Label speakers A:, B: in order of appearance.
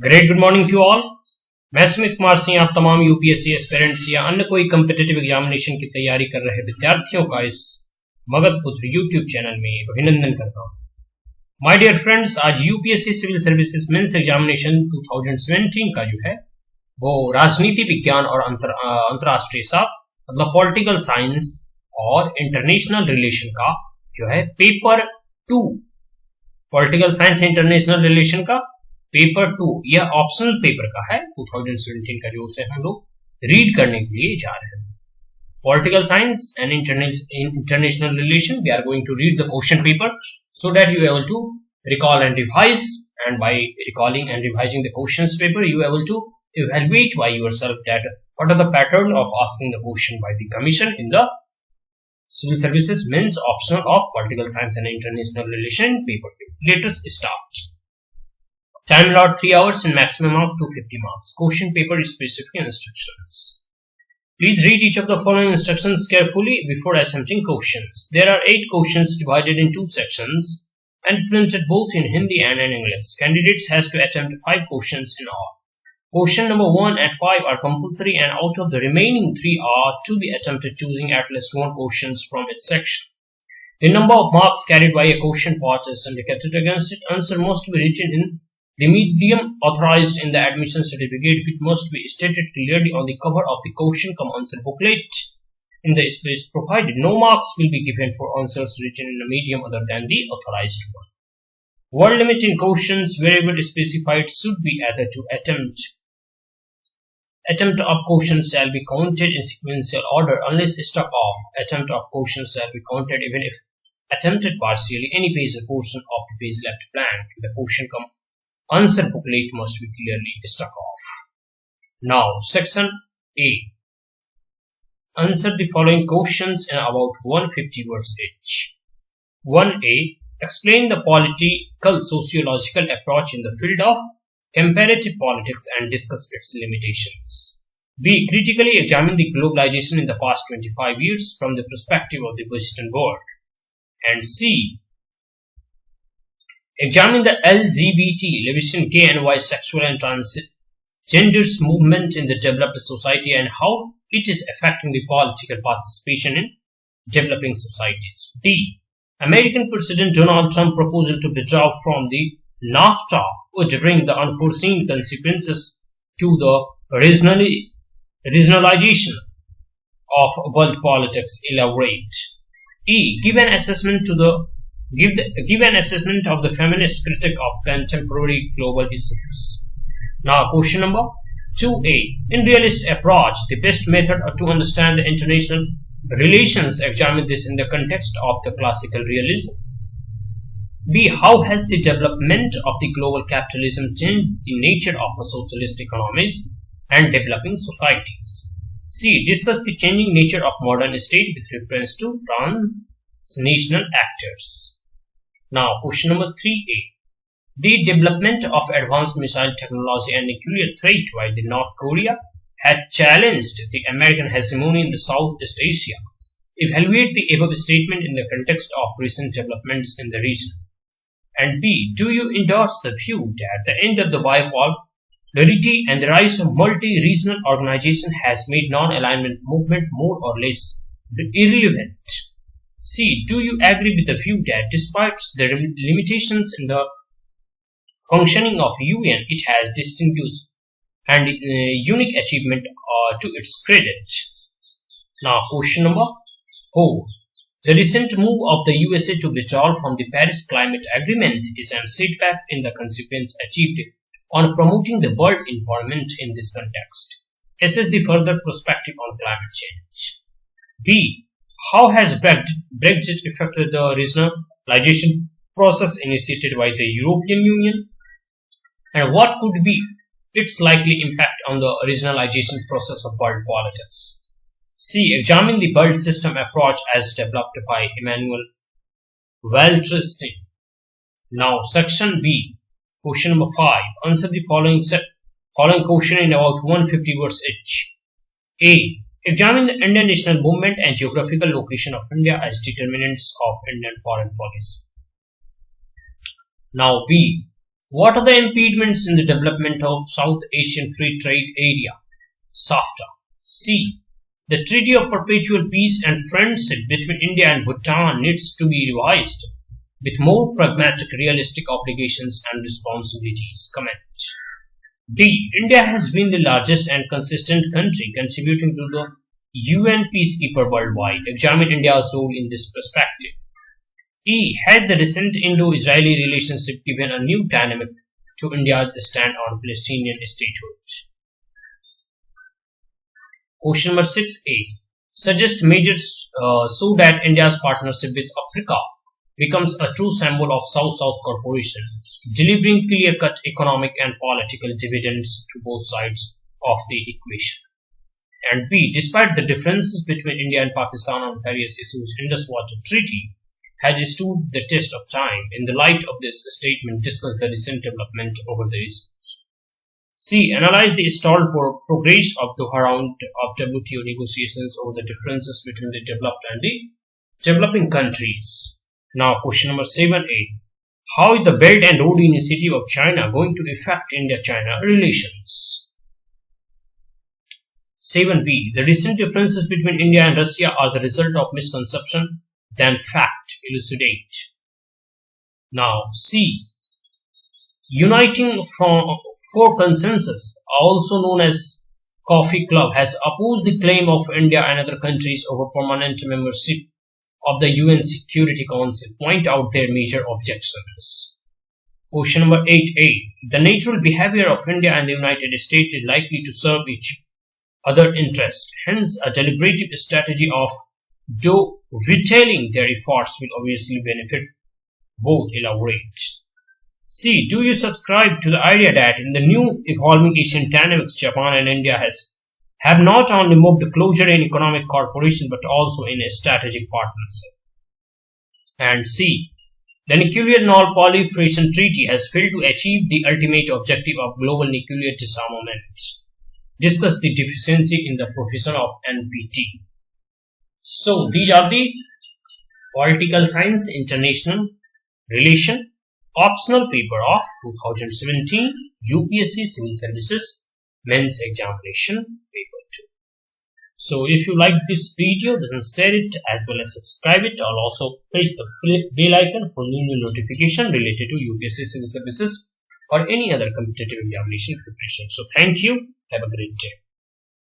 A: Great good morning to all. मैं सुमित कुमार सिंह आप तमाम यूपीएससी एस्पिरेंट्स या अन्य कोई कम्पिटिटिव एग्जामिनेशन की तैयारी कर रहे विद्यार्थियों का इस मगध पुत्र यूट्यूब चैनल में अभिनंदन करता हूं। माय डियर फ्रेंड्स, आज UPSC civil services mains examination 2017 का जो है वो राजनीति विज्ञान और अंतरराष्ट्रीय साथ मतलब पॉलिटिकल साइंस और इंटरनेशनल रिलेशन का जो है paper 2, political science international relation का पेपर 2 यह ऑप्शनल पेपर का है 2017 का, जो उसे हम लोग रीड करने के लिए जा रहे हैं। Political science and international relation, we are going to read the question paper so that you are able to recall and revise, and by recalling and revising the questions paper you are able to evaluate by yourself that what are the pattern of asking the question by the commission in the civil services means optional of political science and international relation paper 2. Let us start. Time allowed 3 hours and maximum of 250 marks. Question paper specific instructions. Please read each of the following instructions carefully before attempting questions. There are 8 questions divided in 2 sections and printed both in Hindi and in English. Candidates has to attempt 5 questions in all. Question number 1 and 5 are compulsory, and out of the remaining 3 are to be attempted choosing at least 1 questions from each section. The number of marks carried by a question part is indicated against it. Answer must be written in the medium authorized in the admission certificate, which must be stated clearly on the cover of the question cum answer booklet in the space provided. No marks will be given for answers written in a medium other than the authorized one. Word limit in questions wherever specified should be added to attempt. Attempt of questions shall be counted in sequential order unless struck off. Attempt of questions shall be counted even if attempted partially. Any page or portion of the page left blank. The question cum answer booklet must be clearly struck off. Now, section A. Answer the following questions in about 150 words each. 1A. Explain the political sociological approach in the field of comparative politics and discuss its limitations. B. Critically examine the globalization in the past 25 years from the perspective of the Western world. And C. Examine the LGBT, lesbian, gay and bisexual and transgenders movement in the developed society and how it is affecting the political participation in developing societies. D. American President Donald Trump proposal to withdraw from the NAFTA would bring the unforeseen consequences to the regionalization of world politics. Elaborate. E. Give an assessment of the feminist critique of contemporary global issues. Now, question number 2A. In realist approach, the best method to understand the international relations, examine this in the context of the classical realism. B. How has the development of the global capitalism changed the nature of the socialist economies and developing societies? C. Discuss the changing nature of modern state with reference to transnational actors. Now, question number 3A. The development of advanced missile technology and nuclear threat by the North Korea had challenged the American hegemony in the Southeast Asia. Evaluate the above statement in the context of recent developments in the region. And B. Do you endorse the view that the end of the bipolarity and the rise of multi-regional organization has made non-alignment movement more or less irrelevant? C. Do you agree with the view that despite the limitations in the functioning of UN, it has distinguished and unique achievement to its credit? Now, question number 4. The recent move of the USA to withdraw from the Paris Climate Agreement is a setback in the consequence achieved on promoting the world environment in this context. Assess the further perspective on climate change. B. How has Brexit affected the regionalization process initiated by the European Union? And what could be its likely impact on the regionalization process of world politics? C. Examine the world system approach as developed by Emmanuel Wallerstein. Now, section B. Question number 5. Answer the following question in about 150 words each. A. Examine the international movement and geographical location of India as determinants of Indian foreign policy. Now, B. What are the impediments in the development of South Asian Free Trade Area, SAFTA? C. The Treaty of Perpetual Peace and Friendship between India and Bhutan needs to be revised with more pragmatic, realistic obligations and responsibilities. Comment. D. India has been the largest and consistent country contributing to the UN peacekeeper worldwide. Examine India's role in this perspective. E. Had the recent Indo-Israeli relationship given a new dynamic to India's stand on Palestinian statehood? Question number 6a. Suggest measures so that India's partnership with Africa becomes a true symbol of South-South cooperation, delivering clear-cut economic and political dividends to both sides of the equation. And B. Despite the differences between India and Pakistan on various issues, Indus Water Treaty has stood the test of time. In the light of this statement, discuss the recent development over the issues. C. Analyze the stalled progress of the round of WTO negotiations over the differences between the developed and the developing countries. Now, question number 7a. How is the Belt and Road Initiative of China going to affect India-China relations? 7b. The recent differences between India and Russia are the result of misconception than fact. Elucidate. Now, C. Uniting for Consensus, also known as Coffee Club, has opposed the claim of India and other countries over permanent membership of the UN Security Council. Point out their major objections. Question number 8a. The natural behavior of India and the United States is likely to serve each other interest. Hence, a deliberative strategy of retailing their efforts will obviously benefit both. Elaborate. C. Do you subscribe to the idea that in the new evolving Asian dynamics, Japan and India have not only moved closer in economic cooperation but also in a strategic partnership? And C. The Nuclear Non-Proliferation Treaty has failed to achieve the ultimate objective of global nuclear disarmament. Discuss the deficiency in the provision of NPT. So, these are the Political Science International Relation Optional Paper of 2017 UPSC Civil Services Mains Examination Paper 2. So, if you like this video, then share it as well as subscribe it. I'll also press the bell icon for new notification related to UPSC Civil Services or any other competitive examination preparation. So, thank you. Have a great day.